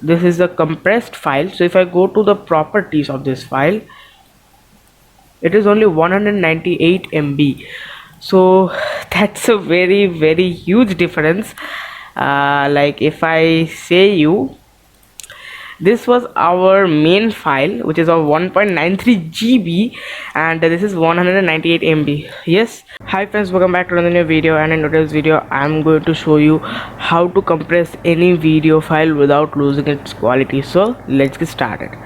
this is a compressed file. So if I go to the properties of this file, it is only 198 MB. So that's a very huge difference. Like if I say you, this was our main file, which is of 1.93 GB, and this is 198 MB. Yes, hi friends, welcome back to another new video. And in today's video I'm going to show you how to compress any video file without losing its quality. So let's get started.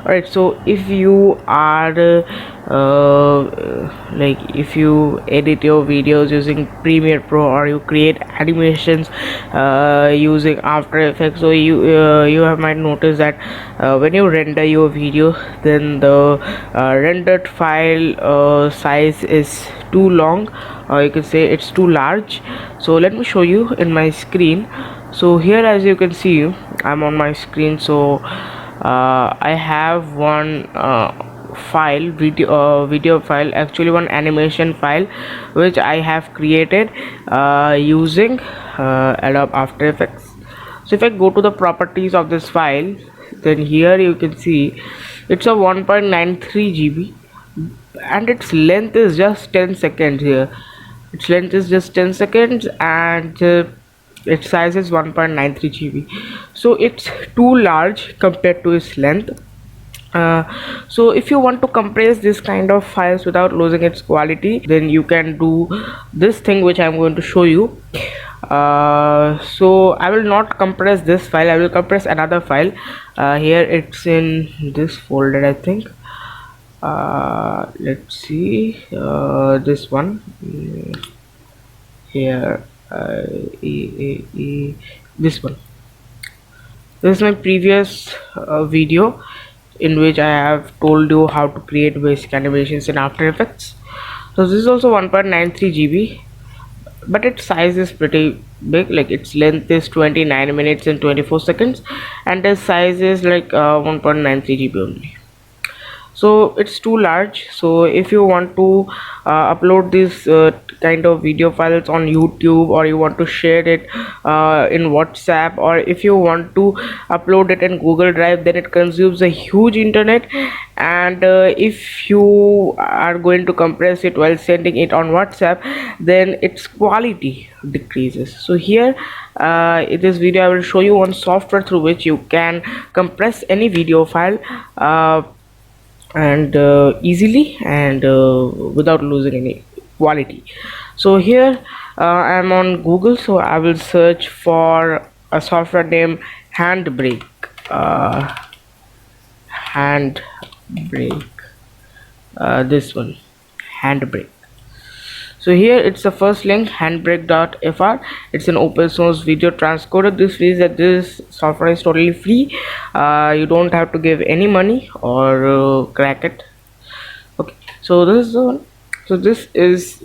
Alright, so if you are like if you edit your videos using Premiere Pro, or you create animations using After Effects, so you have might notice that when you render your video, then the rendered file size is too long, or you can say it's too large. So let me show you in my screen. So here, as you can see, I'm on my screen. So I have one video file, actually one animation file, which I have created using Adobe After Effects. So if I go to the properties of this file, then here you can see it's a 1.93 GB, and its length is just 10 seconds. Here its length is just 10 seconds, and its size is 1.93 GB. So it's too large compared to its length. So if you want to compress this kind of files without losing its quality, then you can do this thing which I'm going to show you. So I will not compress this file, I will compress another file. Here it's in this folder, I think. Let's see, this one here, this one. This is my previous video in which I have told you how to create basic animations in After Effects. So this is also 1.93 GB, but its size is pretty big. Like its length is 29 minutes and 24 seconds, and the size is like 1.93 GB only. So it's too large. So if you want to upload this kind of video files on YouTube, or you want to share it in WhatsApp, or if you want to upload it in Google Drive, then it consumes a huge internet. And if you are going to compress it while sending it on WhatsApp, then its quality decreases. So here in this video I will show you one software through which you can compress any video file and easily, and without losing any quality. So here I'm on Google, so I will search for a software named Handbrake. Handbrake, this one, Handbrake. So here it's the first link, handbrake.fr. it's an open source video transcoder. This means that this software is totally free. You don't have to give any money or crack it. Okay, so this is the one. So this is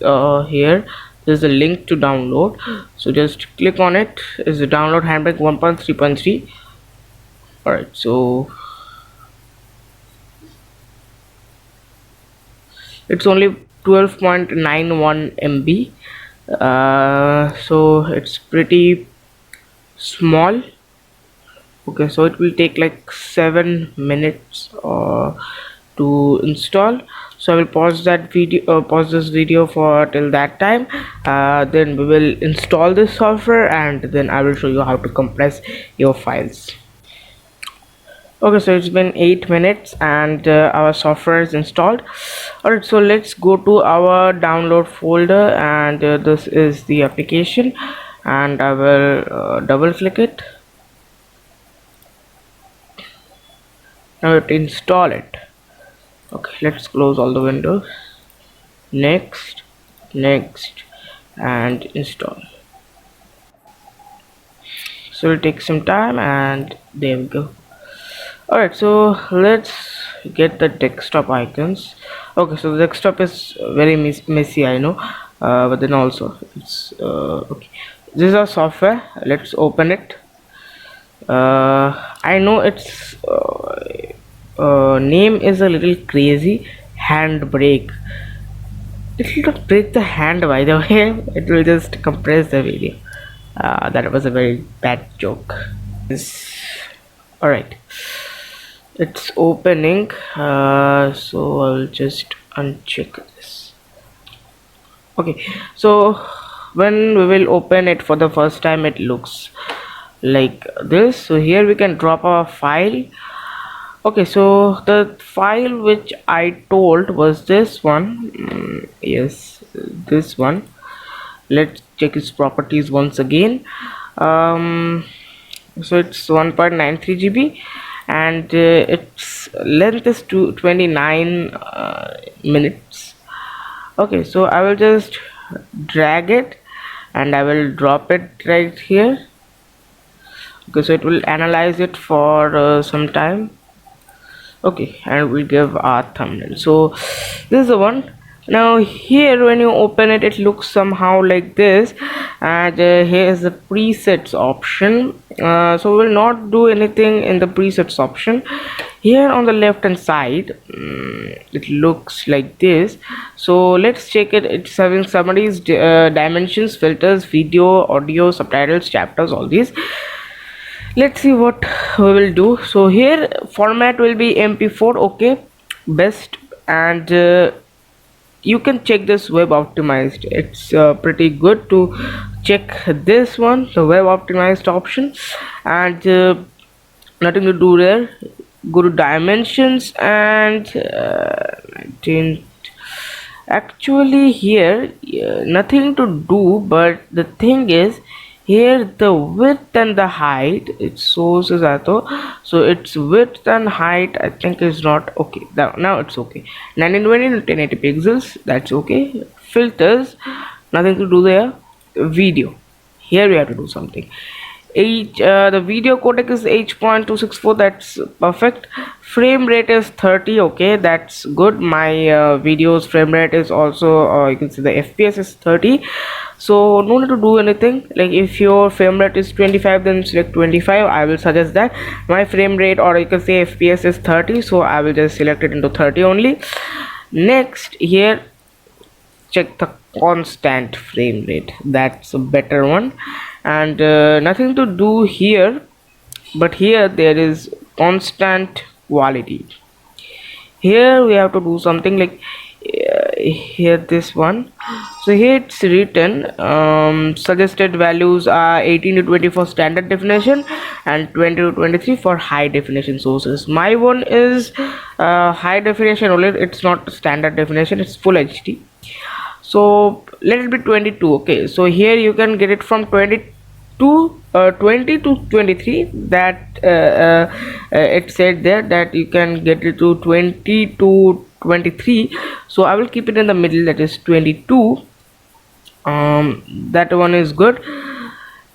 here, there's a link to download. So just click on it. Is the download Handbrake 1.3.3. all right, so it's only 12.91 MB. So it's pretty small. Okay, so it will take like 7 minutes to install. So I will pause that video, pause this video for till that time. Then we will install this software, and then I will show you how to compress your files. Okay, so it's been 8 minutes and our software is installed. Alright, so let's go to our download folder, and this is the application, and I will double click it. Now it install it. Okay, let's close all the windows. Next, next, and install. So it'll take some time, and there we go. Alright, so let's get the desktop icons. Okay, so the desktop is very messy, I know, but then also it's okay. This is our software. Let's open it. I know its name is a little crazy. Handbrake. It will not break the hand, by the way. It will just compress the video. That was a very bad joke. Alright, it's opening. So I'll just uncheck this. Okay, so when we will open it for the first time, it looks like this. So here we can drop our file. Okay, so the file which I told was this one. Yes, this one. Let's check its properties once again. So it's 1.93 GB, and its length is 29 minutes. Okay, so I will just drag it and I will drop it right here. Okay, so it will analyze it for some time. Okay, and we'll give our thumbnail. So this is the one. Now here when you open it, it looks somehow like this, and here is the presets option. So we'll not do anything in the presets option. Here on the left hand side, it looks like this. So let's check it. It's having summaries, dimensions, filters, video, audio, subtitles, chapters, all these. Let's see what we will do. So here format will be MP4. Okay, best, and you can check this web optimized. It's pretty good to check this one, the web optimized option, and nothing to do there. Go to dimensions, and actually here nothing to do, but the thing is here the width and the height it shows is auto, so its width and height I think is not okay. Now it's okay. 1920 to 1080 pixels, that's okay. Filters, nothing to do there. Video, here we have to do something. The video codec is H.264, that's perfect. Frame rate is 30, okay, that's good. My video's frame rate is also you can see the FPS is 30, so no need to do anything. Like if your frame rate is 25, then select 25. I will suggest that. My frame rate, or you can say FPS, is 30, so I will just select it into 30 only. Next, here check the constant frame rate, that's a better one. And nothing to do here, but here there is constant quality. Here we have to do something like here this one. So here it's written suggested values are 18 to 20 for standard definition and 20 to 23 for high definition sources. My one is high definition only, it's not standard definition, it's full HD. So let it be 22. Okay, so here you can get it from 20 to 23. That it said there that you can get it to 20 to 23, so I will keep it in the middle, that is 22. That one is good.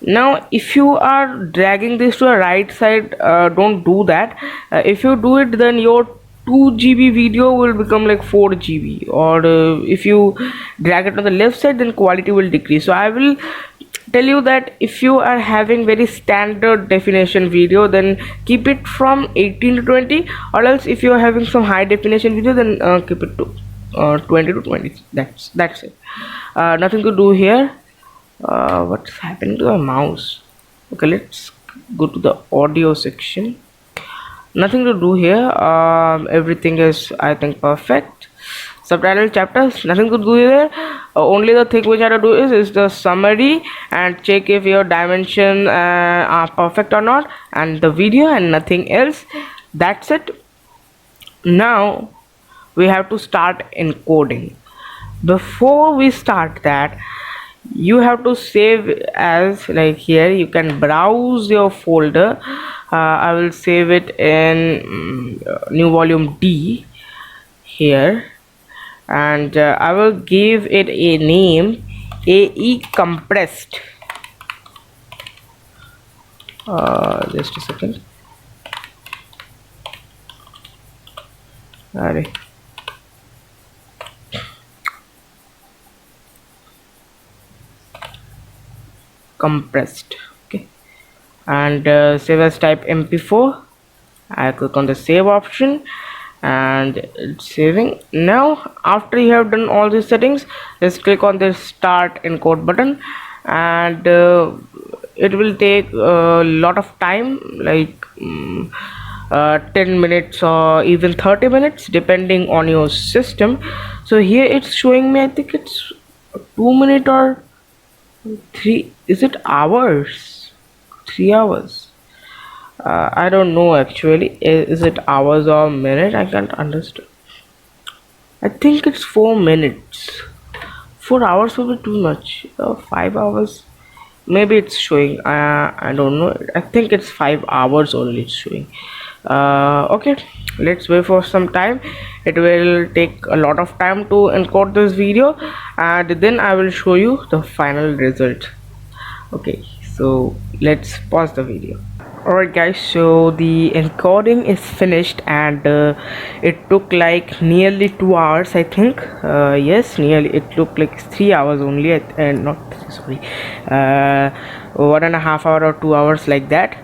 Now if you are dragging this to a right side, don't do that. If you do it, then your 2 GB video will become like 4 GB, or if you drag it on the left side, then quality will decrease. So I will tell you that if you are having very standard definition video, then keep it from 18 to 20, or else if you are having some high definition video, then keep it to 20 to 20. That's it. Nothing to do here. What's happening to the mouse? Okay, let's go to the audio section. Nothing to do here. Everything is, I think, perfect. Subtitle chapters, nothing to do there. Only the thing which I have to do is the summary, and check if your dimension are perfect or not, and the video, and nothing else. That's it. Now we have to start encoding. Before we start that, you have to save as, like, here you can browse your folder. I will save it in new volume D here, and I will give it a name, AE compressed. Just a second. Alright. Compressed. Okay, and save as type MP4. I click on the save option and it's saving. Now after you have done all these settings, just click on the start encode button, and it will take a lot of time, like 10 minutes or even 30 minutes depending on your system. So here it's showing me, I think it's 2 minutes or 3, is it hours? 3 hours. I don't know actually. Is it hours or minute? I can't understand. I think it's 4 minutes. 4 hours will be too much. 5 hours. Maybe it's showing. I don't know. I think it's 5 hours only it's showing. Okay, let's wait for some time. It will take a lot of time to encode this video, and then I will show you the final result. Okay, so let's pause the video. Alright guys, so the encoding is finished, and it took like nearly 2 hours, I think. Yes, nearly. It took like 3 hours only, and not sorry, 1.5 hour or 2 hours, like that.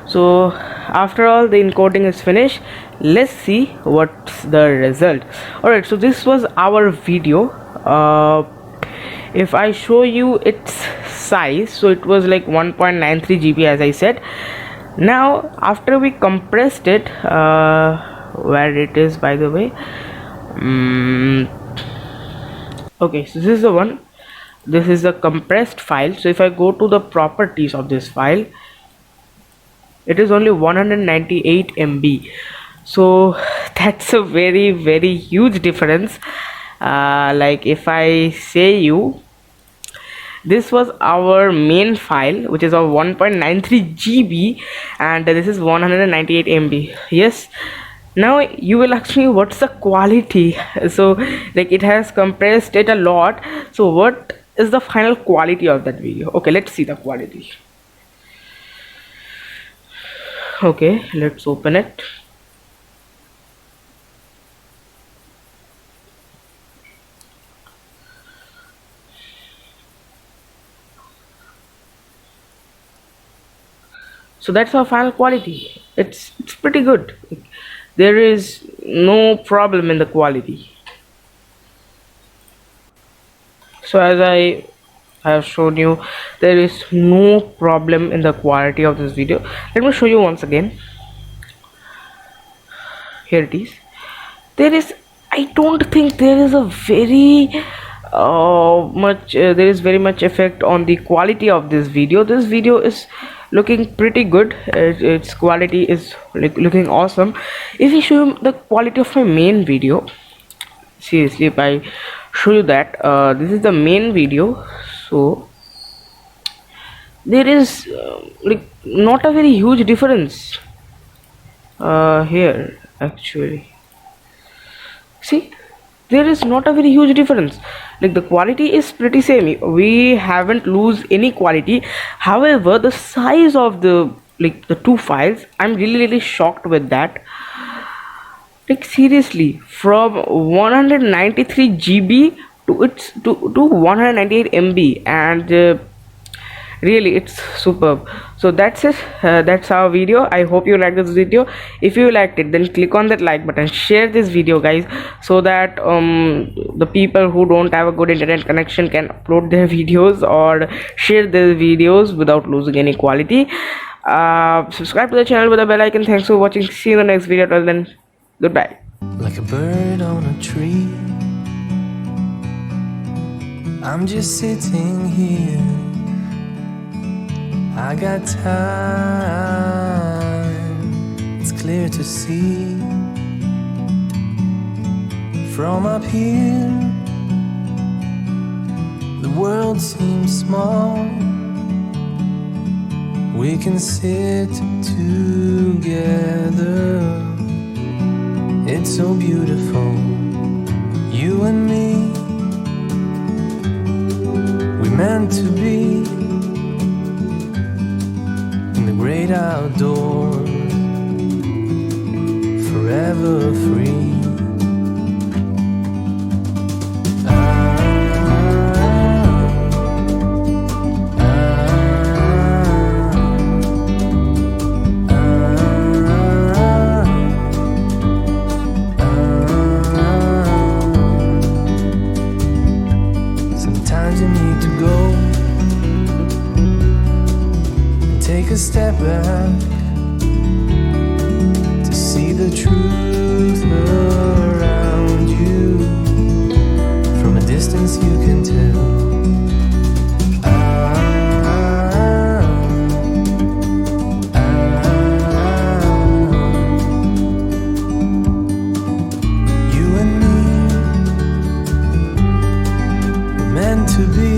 So after all the encoding is finished, let's see what's the result. Alright, so this was our video. If I show you its size, so it was like 1.93 GB, as I said. Now after we compressed it, where it is, by the way, okay, so this is the one. This is the compressed file. So if I go to the properties of this file, it is only 198 MB. So that's a very, very huge difference. Like if I say you, this was our main file, which is of 1.93 GB, and this is 198 MB. Yes, now you will ask me what's the quality. So like it has compressed it a lot, so what is the final quality of that video? Okay, let's see the quality. Okay, let's open it. So that's our final quality. It's pretty good. There is no problem in the quality. So as I have shown you, there is no problem in the quality of this video. Let me show you once again. Here it is. There is, I don't think there is a very there is very much effect on the quality of this video. This video is looking pretty good. Its quality is looking awesome. If I show you the quality of my main video, seriously, if I show you that, this is the main video, so there is like not a very huge difference here actually. See, there is not a very huge difference. Like the quality is pretty same. We haven't lose any quality. However, the size of the two files, I'm really shocked with that. Like seriously, from 193 GB to its to 198 MB, and really it's superb. So that's it. That's our video. I hope you liked this video. If you liked it, then click on that like button, share this video, guys, so that the people who don't have a good internet connection can upload their videos or share their videos without losing any quality. Subscribe to the channel with the bell icon. Thanks for watching. See you in the next video. Till then, goodbye. Like a bird on a tree, I'm just sitting here. I got time, it's clear. clear to see. From up here, the world seems small. We can sit together. It's so beautiful, you and me. We meant to be in the great outdoors, forever free. Sometimes you need to go and take a step back to see the truth around you. From a distance you can tell. You and me were meant to be